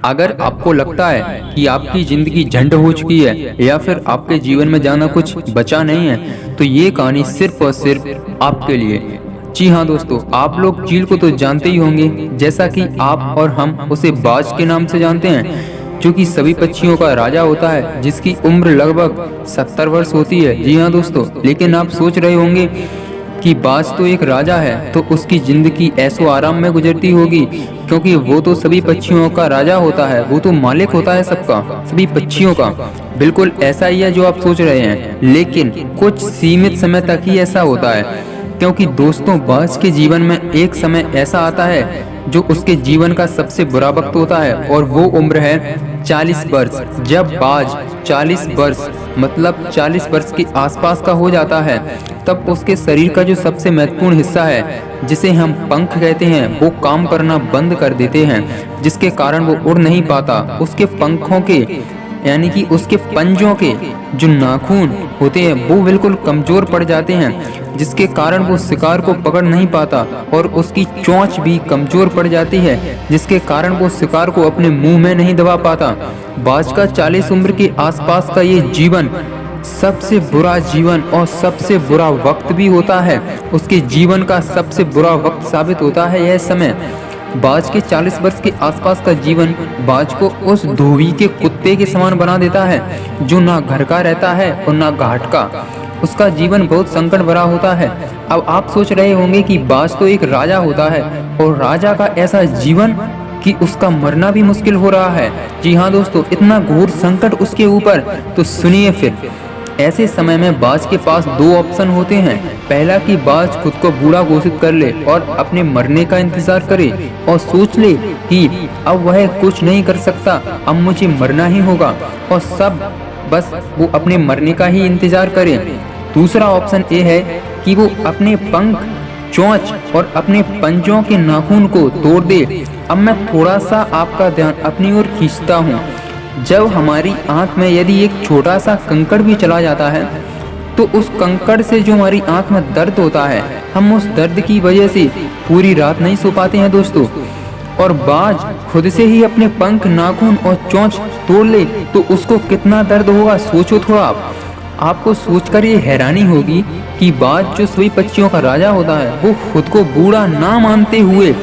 अगर आपको लगता है कि आपकी जिंदगी झंड हो चुकी है या फिर आपके जीवन में जाना कुछ बचा नहीं है, तो ये कहानी सिर्फ और सिर्फ आपके लिए। जी हाँ दोस्तों, आप लोग चील को तो जानते ही होंगे, जैसा कि आप और हम उसे बाज के नाम से जानते हैं, जो कि सभी पक्षियों का राजा होता है, जिसकी उम्र लगभग 70 वर्ष होती है। जी हाँ दोस्तों, लेकिन आप सोच रहे होंगे कि बाज तो एक राजा है, तो उसकी जिंदगी ऐसो आराम में गुजरती होगी, क्योंकि वो तो सभी पक्षियों का राजा होता है, वो तो मालिक होता है सबका, सभी पक्षियों का। बिल्कुल ऐसा ही है जो आप सोच रहे हैं, लेकिन कुछ सीमित समय तक ही ऐसा होता है, क्योंकि दोस्तों बाज के जीवन में एक समय ऐसा आता है जो उसके जीवन का सबसे बुरा वक्त होता है, और वो उम्र है 40 वर्ष। जब बाज 40 वर्ष मतलब 40 वर्ष के आसपास का हो जाता है, तब उसके शरीर का जो सबसे महत्वपूर्ण हिस्सा है, जिसे हम पंख कहते हैं, वो काम करना बंद कर देते हैं, जिसके कारण वो उड़ नहीं पाता। उसके पंखों के यानी कि उसके पंजों के जो नाखून होते हैं वो बिल्कुल कमजोर पड़ जाते हैं, जिसके कारण वो शिकार को पकड़ नहीं पाता, और उसकी चोंच भी कमजोर पड़ जाती है, जिसके कारण वो शिकार को अपने मुंह में नहीं दबा पाता। बाज का 40 उम्र के आसपास का ये जीवन सबसे बुरा जीवन और सबसे बुरा वक्त भी होता है। उसके जीवन का सबसे बुरा वक्त साबित होता है यह समय। बाज के 40 वर्ष के आसपास का जीवन बाज को उस धोबी के कुत्ते के समान बना देता है, जो ना घर का रहता है और ना घाट का। उसका जीवन बहुत संकट भरा होता है। अब आप सोच रहे होंगे कि बाज तो एक राजा होता है, और राजा का ऐसा जीवन कि उसका मरना भी मुश्किल हो रहा है। जी हाँ दोस्तों, इतना घोर संकट उसके ऊपर। तो सुनिए फिर, ऐसे समय में बाज के पास दो ऑप्शन होते हैं। पहला कि बाज खुद को बूढ़ा घोषित कर ले और अपने मरने का इंतजार करे और सोच ले कि अब वह कुछ नहीं कर सकता, अब मुझे मरना ही होगा, और सब बस वो अपने मरने का ही इंतजार करे। दूसरा ऑप्शन ये है कि वो अपने पंख, चोंच और अपने पंजों के नाखून को तोड़ दे। अब मैं थोड़ा सा आपका ध्यान अपनी ओर खींचता हूँ। जब हमारी आंख में यदि एक छोटा सा कंकड़ भी चला जाता है, तो उस कंकड़ से जो हमारी आंख में दर्द होता है, हम उस दर्द की वजह से पूरी रात नहीं सो पाते हैं दोस्तों। और बाज खुद से ही अपने पंख, नाखून और चोंच तोड़ ले तो उसको कितना दर्द होगा, सोचो थोड़ा आप। आपको सोचकर ये हैरानी होगी कि बाज जो सभी पक्षियों का राजा होता है, वो खुद को बूढ़ा ना मानते हुए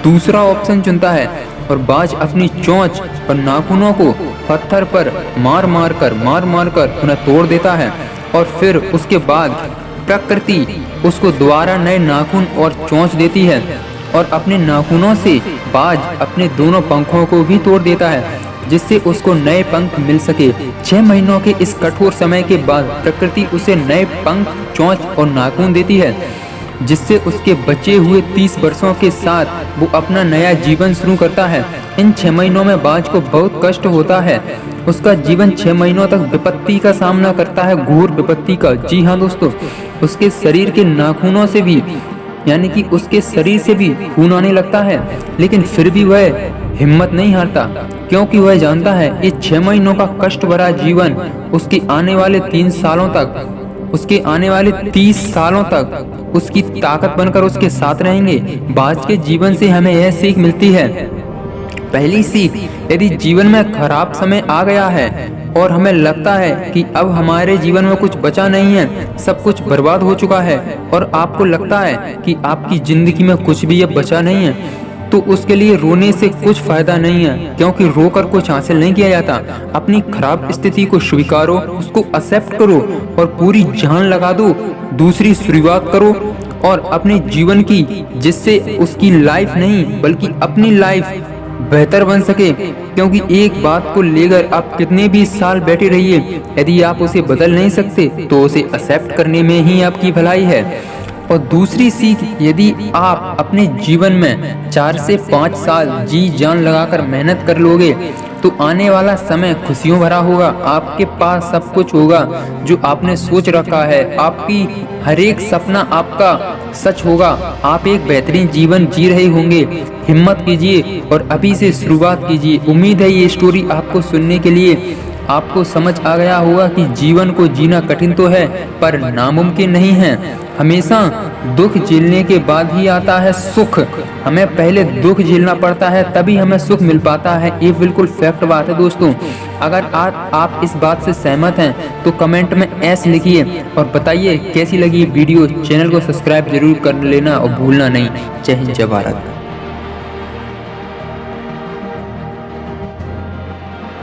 दूसरा ऑप्शन चुनता है, और बाज अपनी चोंच और नाखूनों को पत्थर पर मार मार कर उन्हें तोड़ देता है। और फिर उसके बाद प्रकृति उसको दोबारा नए नाखून और चोंच देती है, और अपने नाखूनों से बाज अपने दोनों पंखों को भी तोड़ देता है, जिससे उसको नए पंख मिल सके। 6 महीनों के इस कठोर समय के बाद प्रकृति उसे नए पंख, चोंच और नाखून देती है, जिससे उसके बचे हुए 30 वर्षों के साथ वो अपना नया जीवन शुरू करता है। इन 6 महीनों में बाज को बहुत कष्ट होता है। उसका जीवन 6 महीनों तक विपत्ति का सामना करता है, घोर विपत्ति का। जी हाँ दोस्तों, उसके शरीर के नाखूनों से भी यानी कि उसके शरीर से भी खून आने लगता है, लेकिन फिर भी वह हिम्मत नहीं हारता, क्योंकि वह जानता है ये 6 महीनों का कष्ट भरा जीवन उसके आने वाले 30 सालों तक उसकी ताकत बनकर उसके साथ रहेंगे। बाज के जीवन से हमें यह सीख मिलती है। पहली सीख, यदि जीवन में खराब समय आ गया है और हमें लगता है कि अब हमारे जीवन में कुछ बचा नहीं है, सब कुछ बर्बाद हो चुका है, और आपको लगता है कि आपकी जिंदगी में कुछ भी अब बचा नहीं है, तो उसके लिए रोने से कुछ फायदा नहीं है, क्योंकि रोकर कुछ हासिल नहीं किया जाता। अपनी खराब स्थिति को स्वीकारो, उसको एक्सेप्ट करो और पूरी जान लगा दो, दूसरी शुरुआत करो और अपने जीवन की, जिससे उसकी लाइफ नहीं बल्कि अपनी लाइफ बेहतर बन सके। क्योंकि एक बात को लेकर आप कितने भी साल बैठे रहिए, यदि आप उसे बदल नहीं सकते तो उसे एक्सेप्ट करने में ही आपकी भलाई है। और दूसरी सीख, यदि आप अपने जीवन में 4 से 5 साल जी जान लगाकर मेहनत कर लोगे, तो आने वाला समय खुशियों भरा होगा। आपके पास सब कुछ होगा जो आपने सोच रखा है, आपकी हर एक सपना आपका सच होगा। आप एक बेहतरीन जीवन जी रहे होंगे। हिम्मत कीजिए और अभी से शुरुआत कीजिए। उम्मीद है ये स्टोरी आपको सुनने के लिए आपको समझ आ गया होगा कि जीवन को जीना कठिन तो है पर नामुमकिन नहीं है। हमेशा दुख झेलने के बाद ही आता है सुख। हमें पहले दुख झेलना पड़ता है तभी हमें सुख मिल पाता है। ये बिल्कुल फैक्ट बात है दोस्तों। अगर आप इस बात से सहमत हैं तो कमेंट में एस लिखिए और बताइए कैसी लगी वीडियो। चैनल को सब्सक्राइब जरूर कर लेना और भूलना नहीं। जय हिंद, जय भारत।